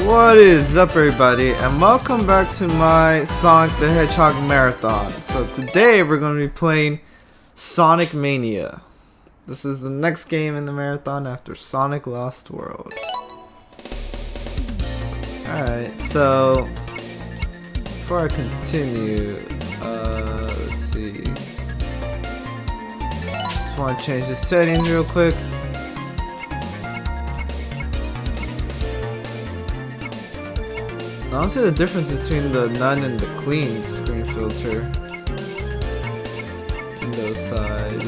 What is up, everybody, and welcome back to my Sonic the Hedgehog marathon. So today we're going to be playing Sonic Mania. This is the next game in the marathon after Sonic Lost World. Alright, so before I continue, let's see. Just want to change the settings real quick. I don't see the difference between the none and the clean screen filter in those sides.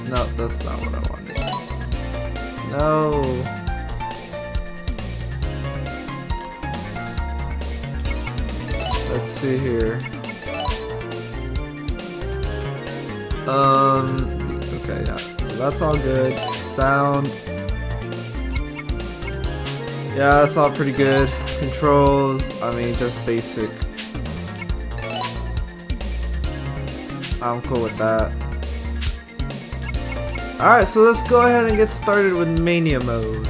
No, that's not what I wanted. No. Let's see here. Okay, yeah. So that's all good. Sound. Yeah, that's all pretty good. Controls, I mean, just basic. I'm cool with that. Alright, so let's go ahead and get started with Mania mode.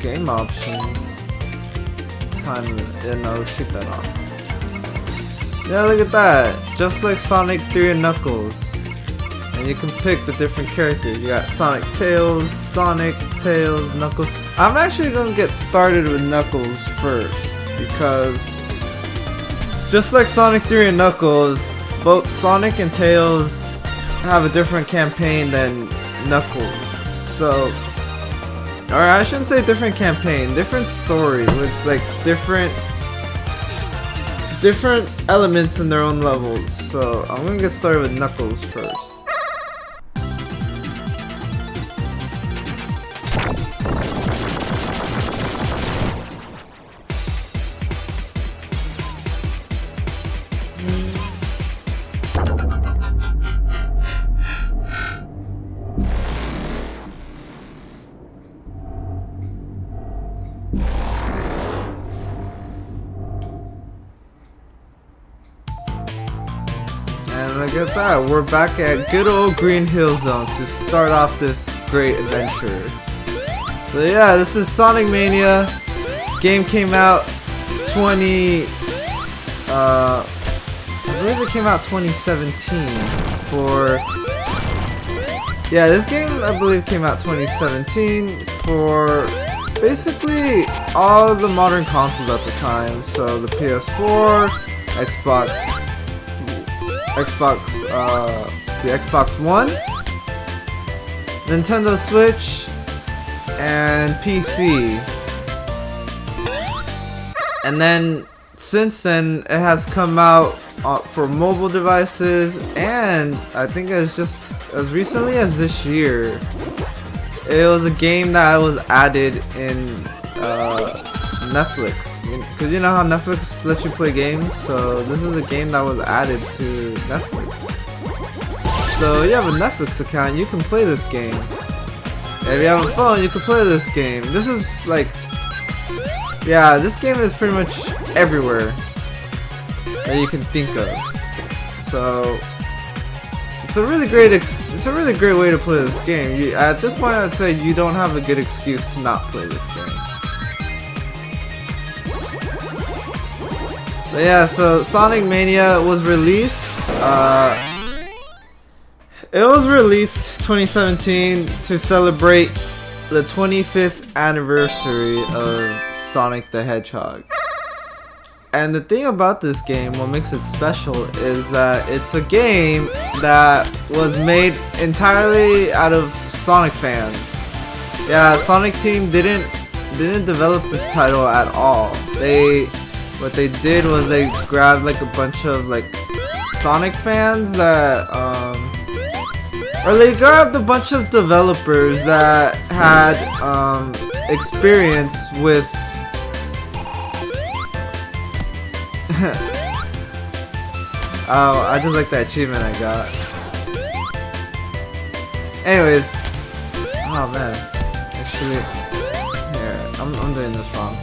Game options. Time limit. Yeah, no, let's keep that on. Yeah, look at that. Just like Sonic 3 and Knuckles. And you can pick the different characters. You got Sonic, Tails, Knuckles. I'm actually going to get started with Knuckles first. Because just like Sonic 3 and Knuckles, both Sonic and Tails have a different campaign than Knuckles. So, or I shouldn't say different campaign, different story with like different elements in their own levels. So I'm gonna get started with Knuckles first. And look at that, we're back at good old Green Hill Zone to start off this great adventure. So yeah, this is Sonic Mania. Game came out I believe it came out 2017 for, yeah, this game I believe came out 2017 for basically all the modern consoles at the time. So the PS4, the Xbox One, Nintendo Switch, and PC. And then since then it has come out for mobile devices, and I think it's just as recently as this year it was a game that was added in Netflix. Because you know how Netflix lets you play games, so this is a game that was added to Netflix. So you have a Netflix account, you can play this game. And if you have a phone, you can play this game. This is like, yeah, this game is pretty much everywhere that you can think of. So it's a really great way to play this game. At this point, I would say you don't have a good excuse to not play this game. But yeah, so Sonic Mania was released. It was released 2017 to celebrate the 25th anniversary of Sonic the Hedgehog. And the thing about this game, what makes it special, is that it's a game that was made entirely out of Sonic fans. Yeah, Sonic Team didn't develop this title at all. What they did was they grabbed like a bunch of like Sonic fans that or they grabbed a bunch of developers that had experience with oh, I just like that achievement I got. Anyways, oh man, actually, here, I'm doing this wrong.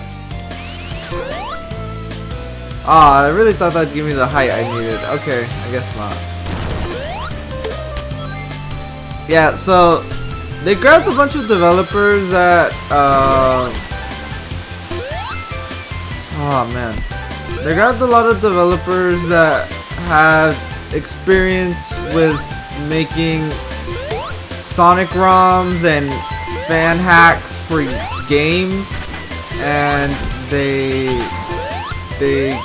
Ah, I really thought that'd give me the height I needed. Okay, I guess not. Yeah, so they grabbed a bunch of developers that, oh man, they grabbed a lot of developers that have experience with making Sonic ROMs and fan hacks for games, and they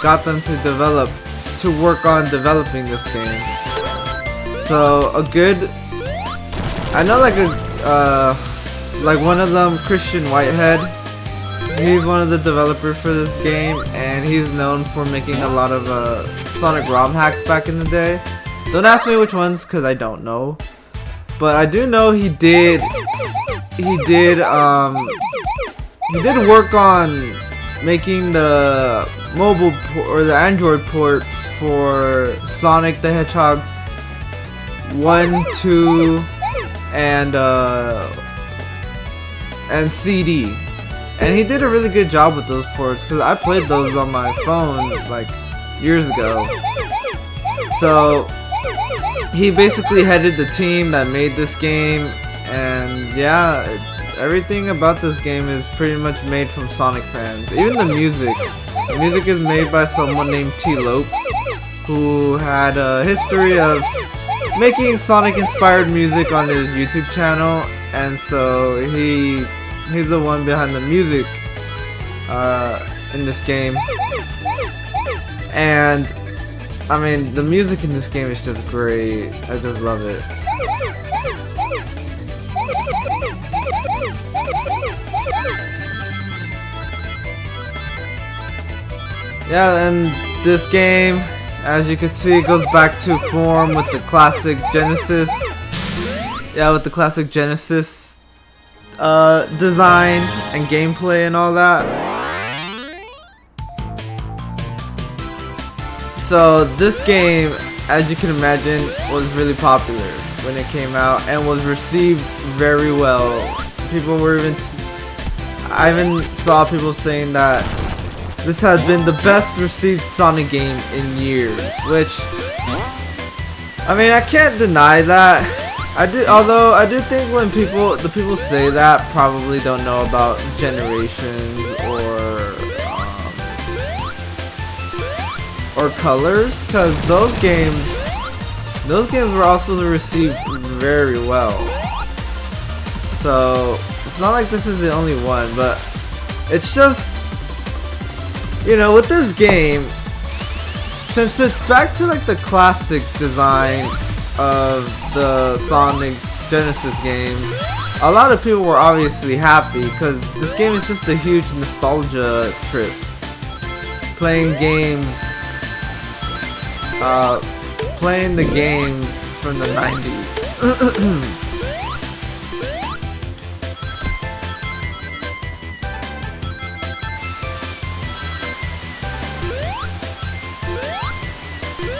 got them to work on developing this game. So I know like one of them, Christian Whitehead. He's one of the developers for this game, and he's known for making a lot of Sonic ROM hacks back in the day. Don't ask me which ones, cause I don't know. But I do know he did work on making the mobile or the Android ports for Sonic the Hedgehog 1, 2, and CD. And he did a really good job with those ports, because I played those on my phone like years ago. So he basically headed the team that made this game, and yeah, everything about this game is pretty much made from Sonic fans. Even the music. The music is made by someone named T. Lopes, who had a history of making Sonic-inspired music on his YouTube channel, and so he's the one behind the music in this game. And I mean, the music in this game is just great. I just love it. Yeah, and this game, as you can see, goes back to form with the classic Genesis. Yeah, with the classic Genesis design and gameplay and all that. So this game, as you can imagine, was really popular when it came out and was received very well. People were I even saw people saying that this has been the best received Sonic game in years, which, I mean, I can't deny that. Although I do think when the people say that probably don't know about Generations or Colors, because those games were also received very well. So it's not like this is the only one, but it's just, you know, with this game, since it's back to like the classic design of the Sonic Genesis games, a lot of people were obviously happy, because this game is just a huge nostalgia trip. Playing the games from the 90s.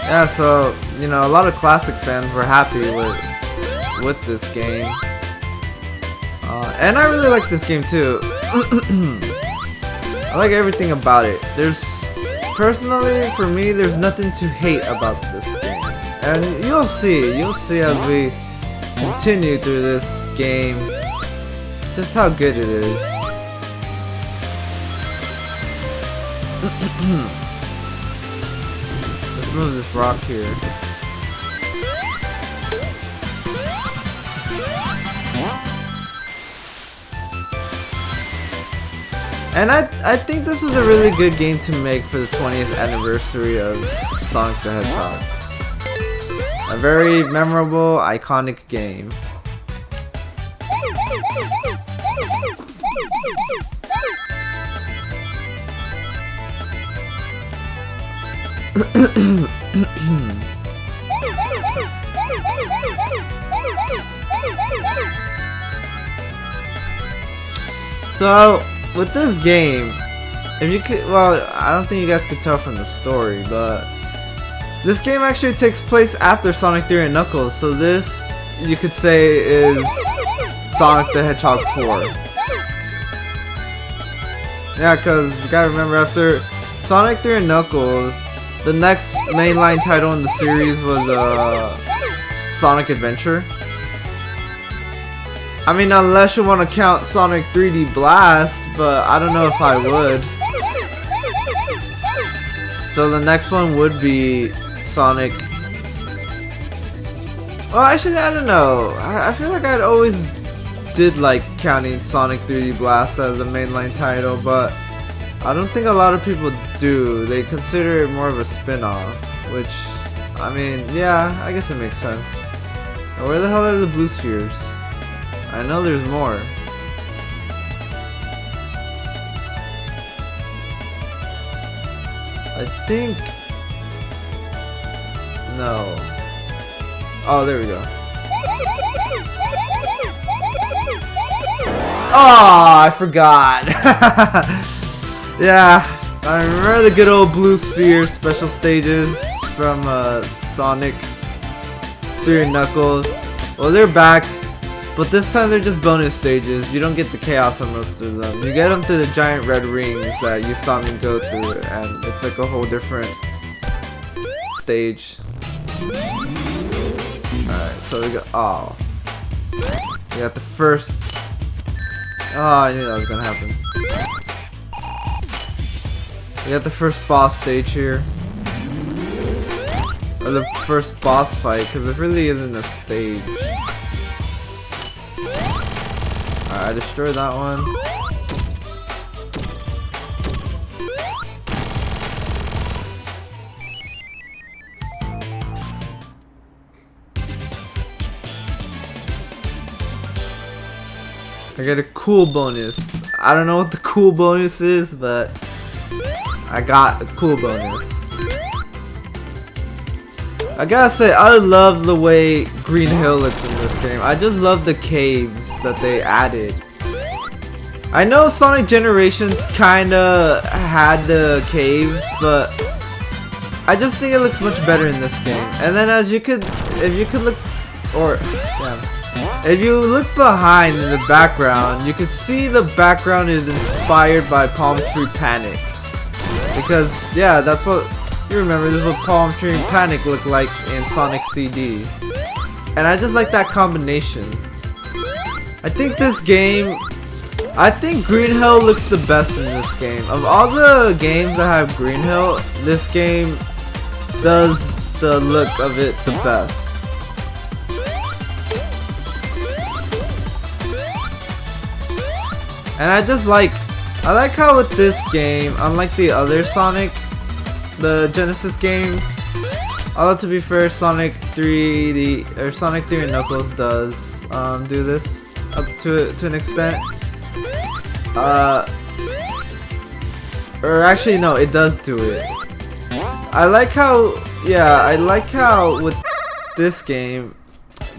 Yeah, so, you know, a lot of classic fans were happy with this game. And I really like this game too. I like everything about it. Personally, for me, there's nothing to hate about this game. And you'll see as we continue through this game just how good it is. Let's move this rock here. And I think this is a really good game to make for the 20th anniversary of Sonic the Hedgehog. A very memorable, iconic game. So, with this game, if you could, well, I don't think you guys could tell from the story, but this game actually takes place after Sonic 3 and Knuckles, so this you could say is Sonic the Hedgehog 4. Yeah, because you gotta remember, after Sonic 3 and Knuckles, the next mainline title in the series was Sonic Adventure. I mean, unless you want to count Sonic 3D Blast, but I don't know if I would. So the next one would be Sonic. Well, actually, I don't know. I feel like I'd always did like counting Sonic 3D Blast as a mainline title, but I don't think a lot of people do. They consider it more of a spin-off, which, I mean, yeah, I guess it makes sense. Now, where the hell are the blue spheres? I know there's more. I think... No. Oh, there we go. Oh, I forgot. Yeah, I remember the good old blue sphere special stages from Sonic 3 and Knuckles. Well, they're back, but this time they're just bonus stages. You don't get the chaos on most of them. You get them through the giant red rings that you saw me go through, and it's like a whole different stage. Alright, so we got, oh. We got the first, oh, I knew that was gonna happen. We got the first boss stage here. Or the first boss fight, because it really isn't a stage. Alright, I destroyed that one. I get a cool bonus. I don't know what the cool bonus is, but I got a cool bonus. I gotta say, I love the way Green Hill looks in this game. I just love the caves that they added. I know Sonic Generations kinda had the caves, but I just think it looks much better in this game. And then as you could, if you could look, or, yeah. If you look behind in the background, you can see the background is inspired by Palm Tree Panic. Because, yeah, that's what, you remember, this is what Palm Tree Panic looked like in Sonic CD. And I just like that combination. I think this game, I think Green Hill looks the best in this game. Of all the games that have Green Hill, this game does the look of it the best. And I just like, I like how with this game, unlike the other Sonic, the Genesis games, although to be fair, Sonic 3 and Knuckles does do this up to an extent. Or actually no, it does do it. I like how, yeah, I like how with this game,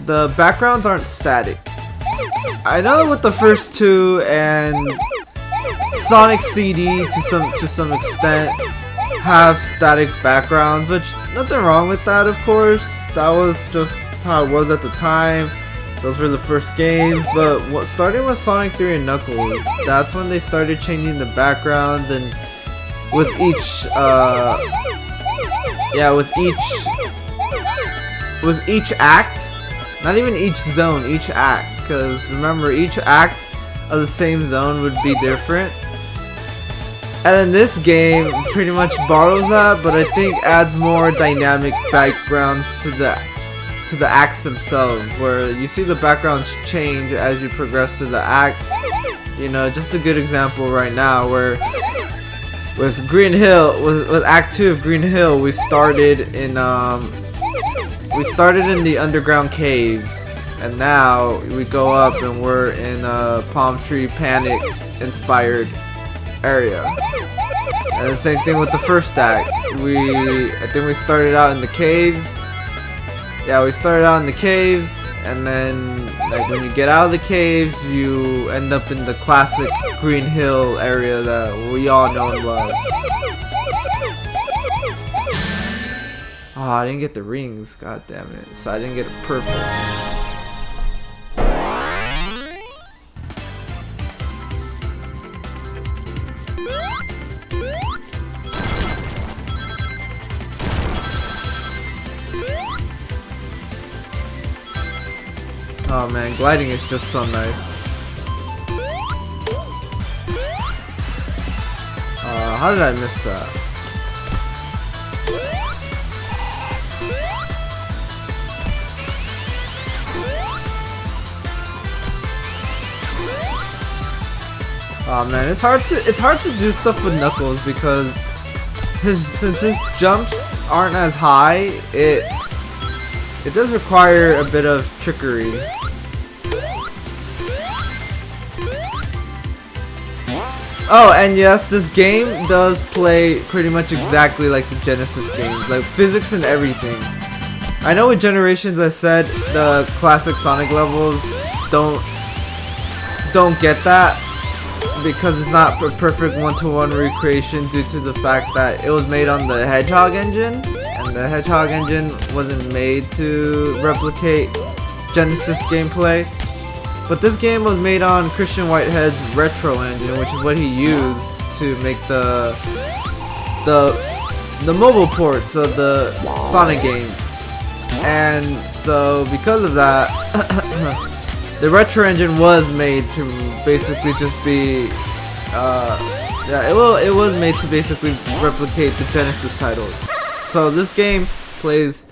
the backgrounds aren't static. I know with the first two and Sonic CD to some extent have static backgrounds, which nothing wrong with that, of course. That was just how it was at the time. Those were the first games, but starting with Sonic 3 and Knuckles, that's when they started changing the backgrounds, and with each with each act, not even each zone, each act. Because remember, each act of the same zone would be different. And then this game pretty much borrows that, but I think adds more dynamic backgrounds to the acts themselves, where you see the backgrounds change as you progress through the act. You know, just a good example right now, where with Green Hill, with Act 2 of Green Hill, we started in the underground caves. And now we go up and we're in a Palm Tree Panic inspired area. And the same thing with the first act. I think we started out in the caves. Yeah, we started out in the caves, and then like when you get out of the caves, you end up in the classic Green Hill area that we all know and love. Oh, I didn't get the rings, god damn it. So I didn't get it perfect. Oh man, gliding is just so nice. How did I miss that? Oh man, it's hard to do stuff with Knuckles because since his jumps aren't as high, it does require a bit of trickery. Oh, and yes, this game does play pretty much exactly like the Genesis games, like physics and everything. I know with Generations I said the classic Sonic levels don't get that because it's not a perfect one-to-one recreation due to the fact that it was made on the Hedgehog engine, and the Hedgehog engine wasn't made to replicate Genesis gameplay. But this game was made on Christian Whitehead's retro engine, which is what he used to make the mobile ports of the Sonic games. And so because of that, the retro engine was made to basically just be it was made to basically replicate the Genesis titles. So this game plays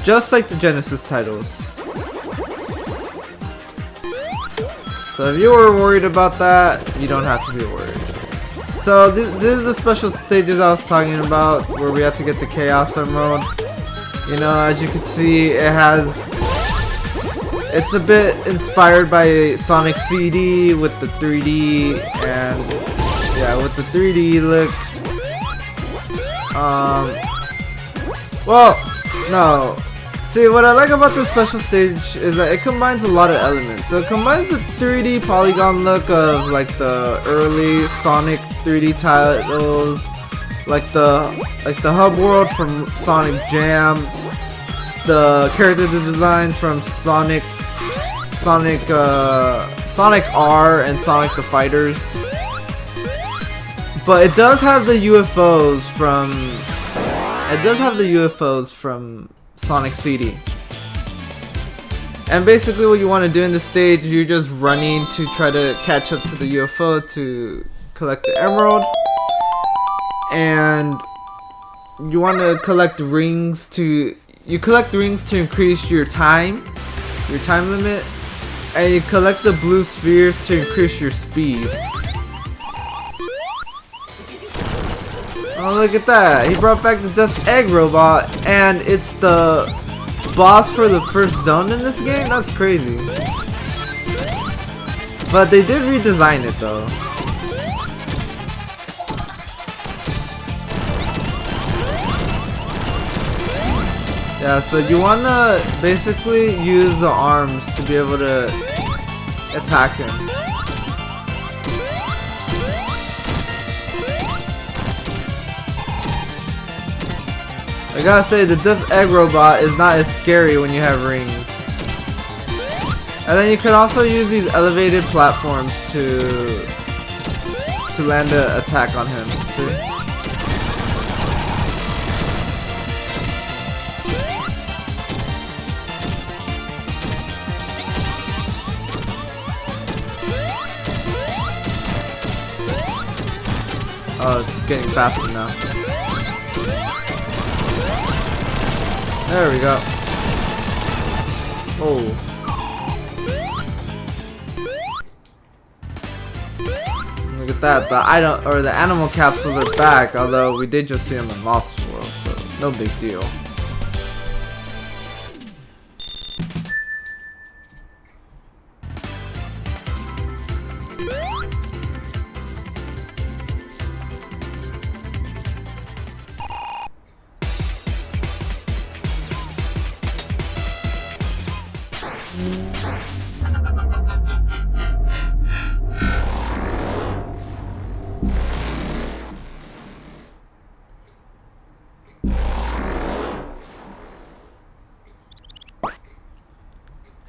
just like the Genesis titles. So if you were worried about that, you don't have to be worried. So these are the special stages I was talking about, where we had to get the Chaos Emerald. You know, as you can see, it's a bit inspired by Sonic CD with the 3D, and yeah, with the 3D look. Well, no. See, what I like about this special stage is that it combines a lot of elements. So it combines the 3D polygon look of like the early Sonic 3D titles, like the hub world from Sonic Jam, the character designs from Sonic R and Sonic the Fighters. But it does have the UFOs from Sonic CD. And basically what you want to do in this stage, you're just running to try to catch up to the UFO to collect the emerald. And you want to collect rings to increase your time limit. And you collect the blue spheres to increase your speed. Oh, look at that. He brought back the Death Egg Robot, and it's the boss for the first zone in this game? That's crazy. But they did redesign it though. Yeah, so you wanna basically use the arms to be able to attack him. I gotta say, the Death Egg Robot is not as scary when you have rings. And then you can also use these elevated platforms to land an attack on him. See? Oh, it's getting faster now. There we go. Oh. Look at that. The animal capsules are back, although we did just see them in Lost World, so no big deal.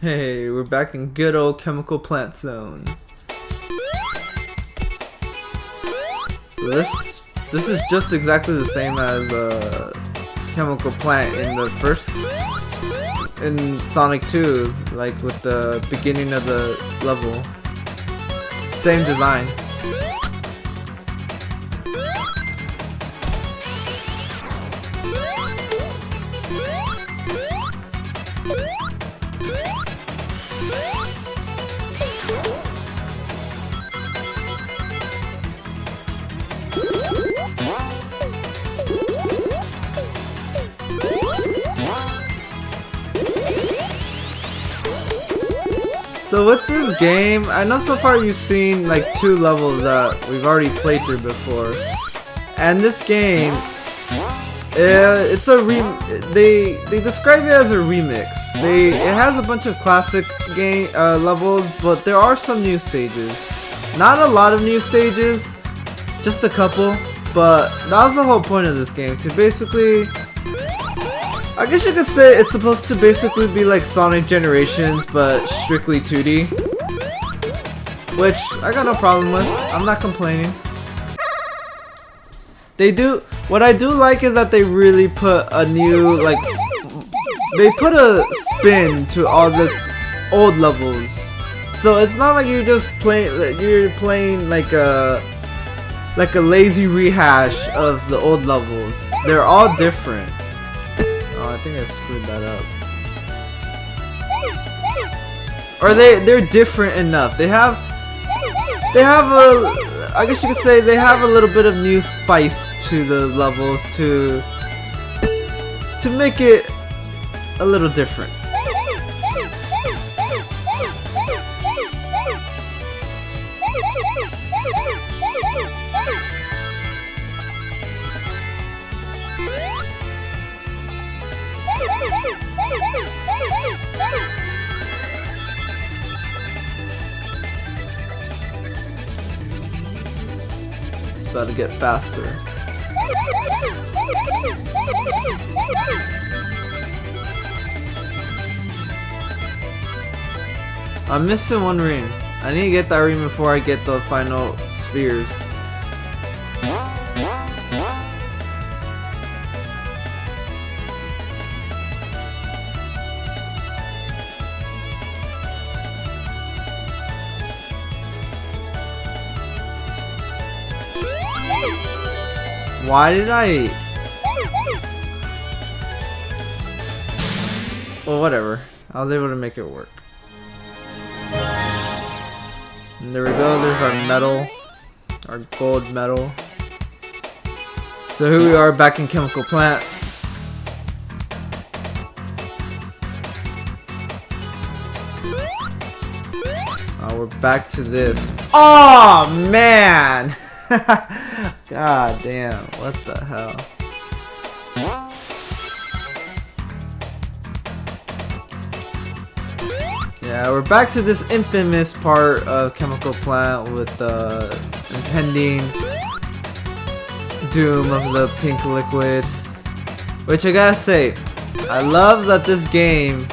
Hey, we're back in good old Chemical Plant Zone. So this is just exactly the same as Chemical Plant in the first in Sonic 2, like with the beginning of the level. Same design. So with this game, I know so far you've seen like 2 levels that we've already played through before, and this game, it's a they describe it as a remix. It has a bunch of classic game levels, but there are some new stages. Not a lot of new stages, just a couple. But that was the whole point of this game, to basically, I guess you could say it's supposed to basically be like Sonic Generations, but strictly 2D. Which, I got no problem with. I'm not complaining. What I do like is that they really put a new, like, they put a spin to all the old levels. So it's not like you're playing like a lazy rehash of the old levels. They're all different. Oh, I think I screwed that up. Or they're different enough. They have a, I guess you could say they have a little bit of new spice to the levels to make it a little different. It's about to get faster. I'm missing one ring. I need to get that ring before I get the final spheres. Why did I? Well, whatever. I was able to make it work. And there we go. There's our medal, our gold medal. So here we are back in Chemical Plant. We're back to this. Oh man! God damn, what the hell? Yeah, we're back to this infamous part of Chemical Plant with the impending doom of the pink liquid. Which I gotta say, I love that this game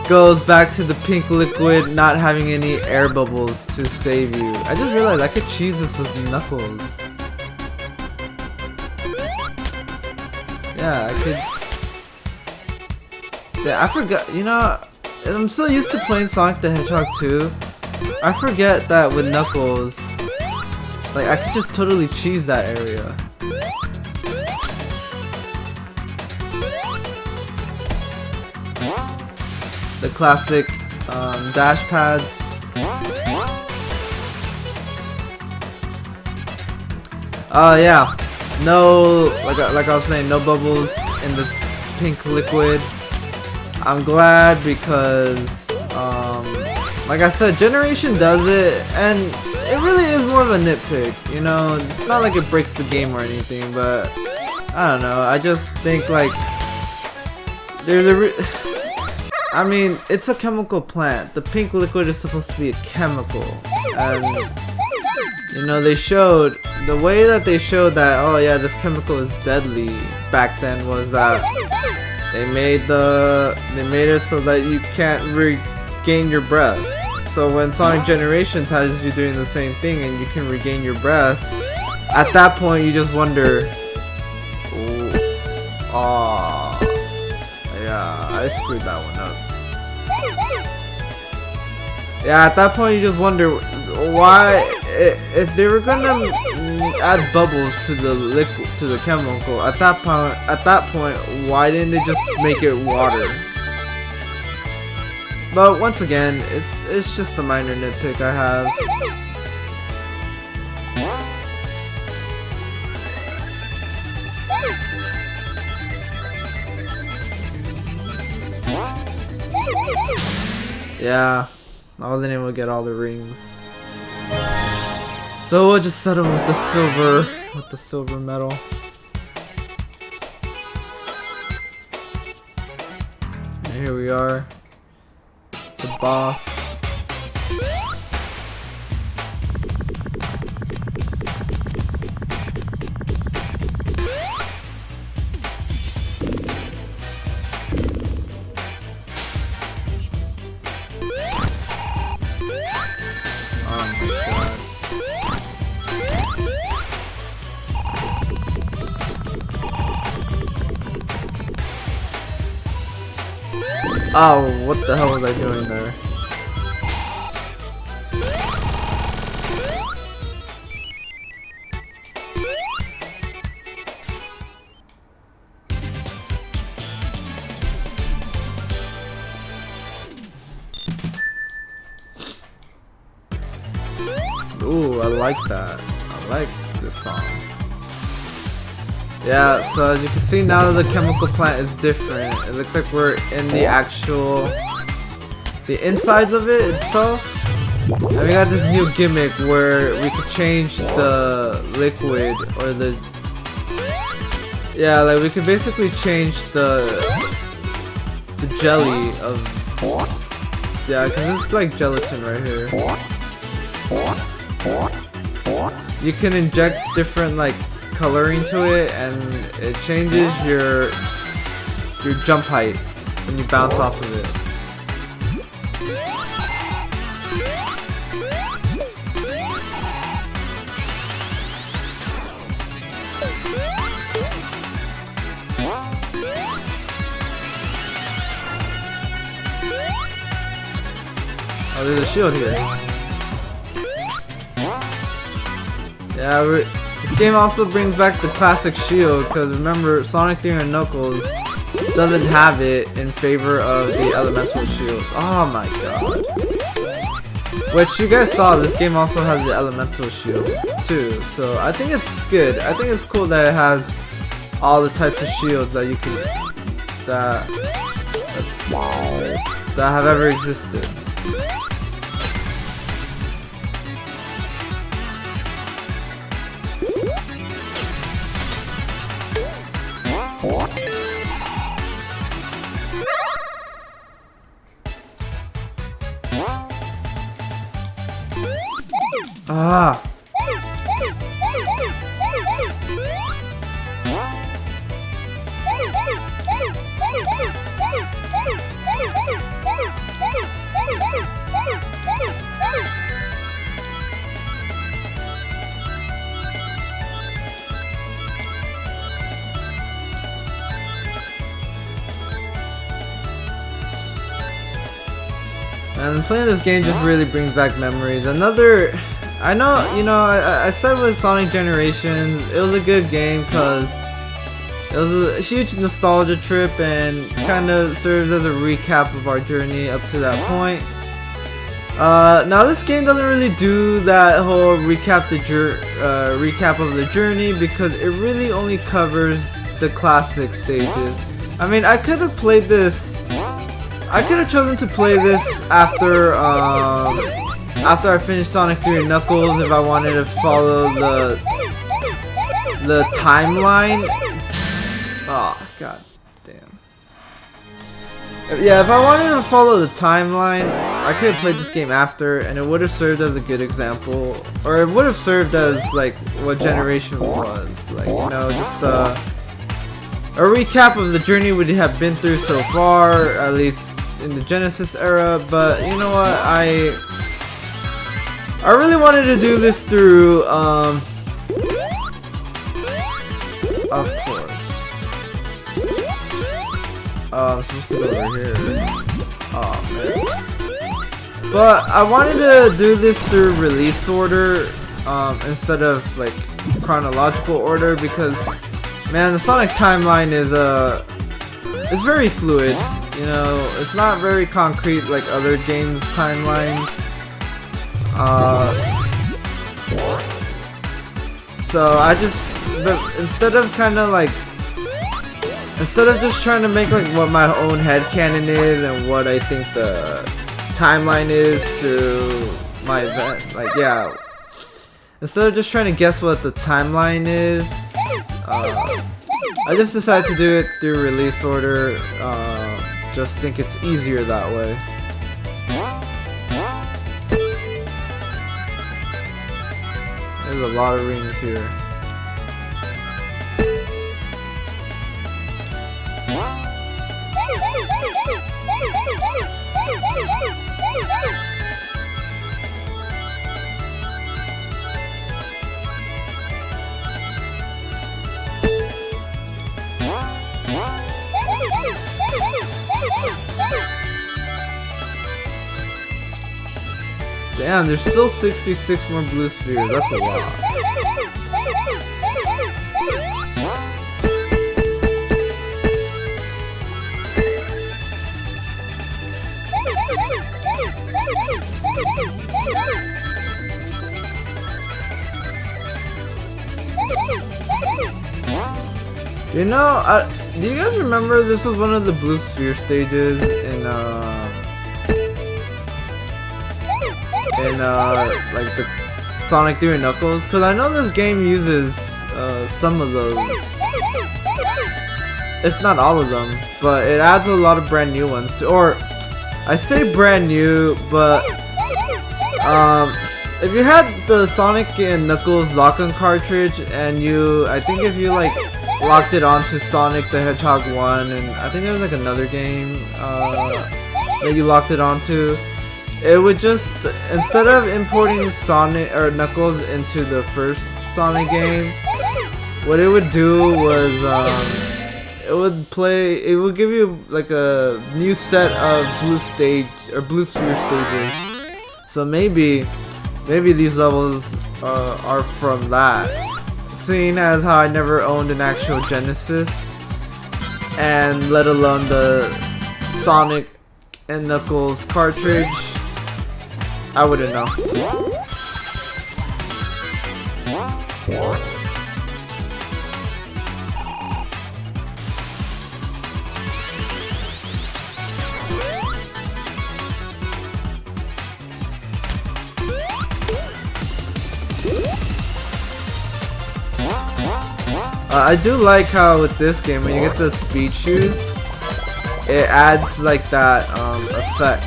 goes back to the pink liquid not having any air bubbles to save you. I just realized I could cheese this with Knuckles. Yeah, I could. Yeah, I forgot. You know, I'm so used to playing Sonic the Hedgehog 2. I forget that with Knuckles, like I could just totally cheese that area. The classic dash pads. Yeah. No, like I was saying, no bubbles in this pink liquid. I'm glad because, like I said, Generation does it, and it really is more of a nitpick. You know, it's not like it breaks the game or anything, but I don't know. I just think like there's I mean, it's a chemical plant. The pink liquid is supposed to be a chemical, and you know, they showed the way that they showed that, oh yeah, this chemical is deadly back then was that they made it so that you can't regain your breath. So when Sonic Generations has you doing the same thing and you can regain your breath, at that point you just wonder, oh, yeah, I I screwed that one up. Yeah, at that point you just wonder why, if they were gonna add bubbles to the liquid, to the chemical, at that point, why didn't they just make it water? But once again, it's just a minor nitpick I have. Yeah, I wasn't able to get all the rings. So we'll just settle with the silver medal. And here we are, the boss. Oh, what the hell was I doing there? Ooh, I like that. I like this song. Yeah, so as you can see now that the chemical plant is different, it looks like we're in the insides of it itself. And we got this new gimmick where we could change the liquid or the... Yeah, like we could basically change the jelly of... Yeah, because this is like gelatin right here. You can inject different like coloring to it, and it changes your jump height when you bounce off of it. Oh, there's a shield here. Yeah, this game also brings back the classic shield, because remember, Sonic 3 and Knuckles doesn't have it in favor of the elemental shield. Oh my god. Which you guys saw, this game also has the elemental shields too, so I think it's good. I think it's cool that it has all the types of shields that you can that have ever existed. Ah. And playing this game just really brings back memories. I know, I said with Sonic Generations, it was a good game because it was a huge nostalgia trip and kind of serves as a recap of our journey up to that point. Now this game doesn't really do that whole recap of the journey, because it really only covers the classic stages. I mean, I could have played this. I could have chosen to play this after I finished Sonic 3 and Knuckles if I wanted to follow the timeline. Oh, god damn. Yeah, if I wanted to follow the timeline, I could have played this game after, and it would have served as a good example, or it would have served as like what Generation was, like, just a recap of the journey we have been through so far, at least in the Genesis era. But you know what, I really wanted to do this through, of course. I'm supposed to go over here. Oh man. But I wanted to do this through release order instead of like chronological order because man, the Sonic timeline is it's very fluid. You know, it's not very concrete like other games' timelines. So I just, but instead of just trying to make like what my own headcanon is and what I think the timeline is to my event, like yeah, instead of just trying to guess what the timeline is, I just decided to do it through release order. Just think it's easier that way. There's a lot of rings here. Damn, there's still 66 more blue spheres. That's a lot. You know, do you guys remember this was one of the blue sphere stages in like the Sonic 3 and Knuckles? Because I know this game uses some of those, if not all of them, but it adds a lot of brand new ones too. Or I say brand new, but if you had the Sonic and Knuckles lock-on cartridge and I think if you like locked it onto Sonic the Hedgehog 1 and I think there was like another game that you locked it onto, it would just, instead of importing Sonic or Knuckles into the first Sonic game, what it would do was it would give you like a new set of blue sphere stages. So maybe these levels are from that. Seeing as how I never owned an actual Genesis, and let alone the Sonic and Knuckles cartridge, I wouldn't know. I do like how with this game, when you get the speed shoes, it adds like that effect.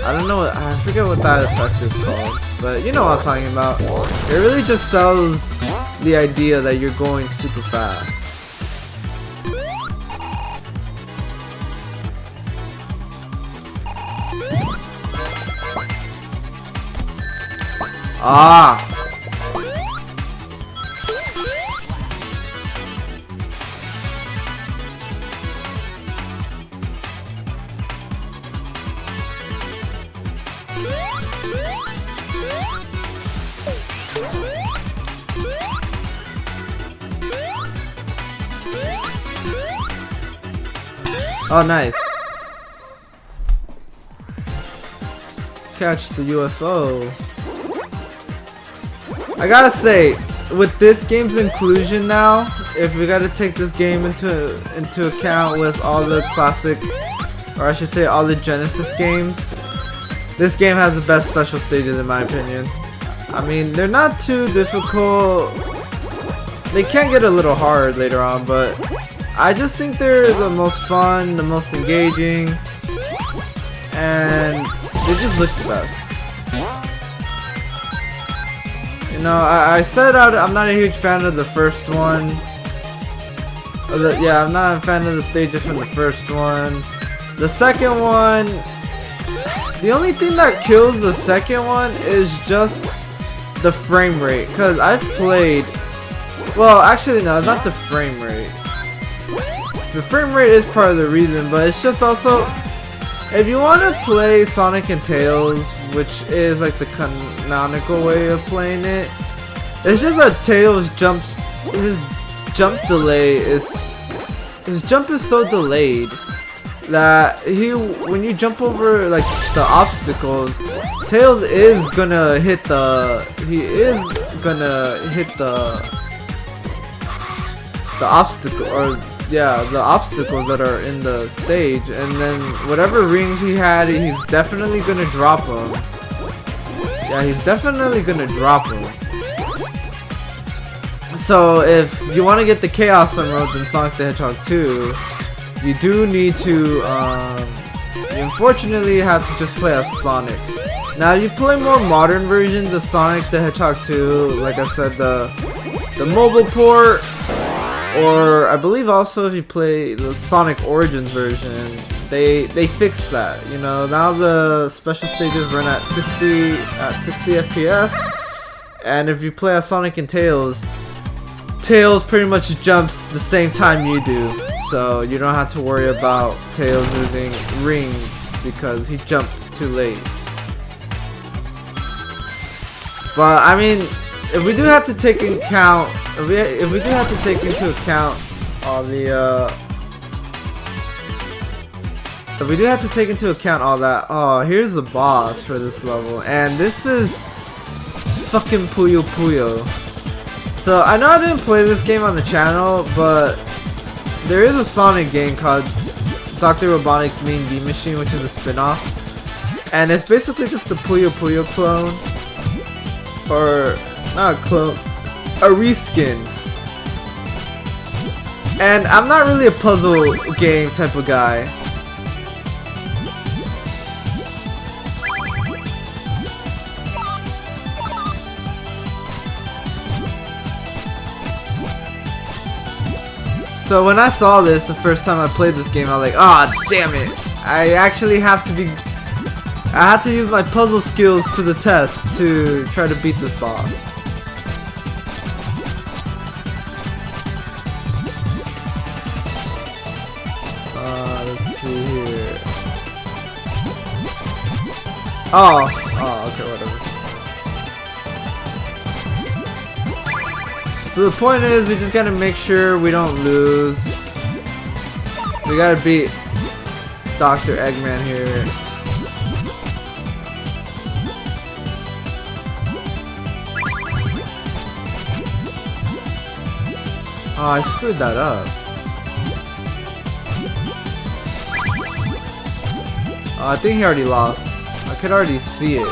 I don't know, I forget what that effect is called, but you know what I'm talking about. It really just sells the idea that you're going super fast. Ah! Oh, nice. Catch the UFO. I gotta say, with this game's inclusion now, if we gotta take this game into account with all the classic, or I should say all the Genesis games, this game has the best special stages in my opinion. I mean, they're not too difficult. They can get a little hard later on, but I just think they're the most fun, the most engaging, and they just look the best. You know, I said I'm not a huge fan of the first one. Yeah, I'm not a fan of the stages from the first one. The second one, the only thing that kills the second one is just the frame rate. Because I've played, well, actually no, it's not the frame rate. the frame rate is part of the reason, but it's just also, if you want to play Sonic and Tails, which is like the canonical way of playing it, it's just that Tails his jump delay is, his jump is so delayed that when you jump over like the obstacles, Tails is gonna hit the obstacle, or yeah, the obstacles that are in the stage, and then whatever rings he had, he's definitely gonna drop them. Yeah, he's definitely gonna drop them. So if you want to get the Chaos Emeralds in Sonic the Hedgehog 2, you do need to, you unfortunately have to just play as Sonic. Now you play more modern versions of Sonic the Hedgehog 2, like I said, the mobile port, or I believe also if you play the Sonic Origins version, they fixed that. You know, now the special stages run at 60 FPS, and if you play as Sonic and Tails pretty much jumps the same time you do, so you don't have to worry about Tails losing rings because he jumped too late. But I mean, if we do have to take into account, all that, oh, here's the boss for this level, and this is fucking Puyo Puyo. So I know I didn't play this game on the channel, but there is a Sonic game called Dr. Robotnik's Mean Bean Machine, which is a spin-off, and it's basically just a Puyo Puyo clone, or not a clone, a reskin. And I'm not really a puzzle game type of guy. So when I saw this the first time I played this game, I was like, ah, damn it. I actually have to I had to use my puzzle skills to the test to try to beat this boss. Let's see here. Oh, okay, whatever. So the point is, we just gotta make sure we don't lose. We gotta beat Dr. Eggman here. Oh, I screwed that up. Oh, I think he already lost. I could already see it.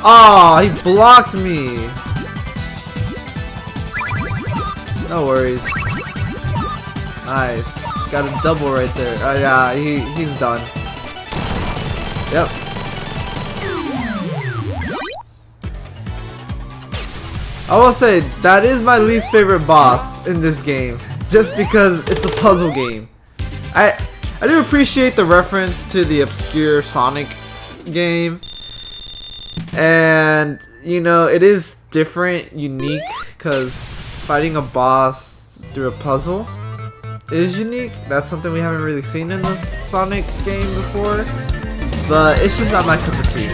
Oh, he blocked me. No worries. Nice. Got a double right there. Oh yeah, he's done. Yep. I will say, that is my least favorite boss in this game. Just because it's a puzzle game. I do appreciate the reference to the obscure Sonic game. And, you know, it is different, unique, because fighting a boss through a puzzle is unique. That's something we haven't really seen in the Sonic game before. But it's just not my cup of tea.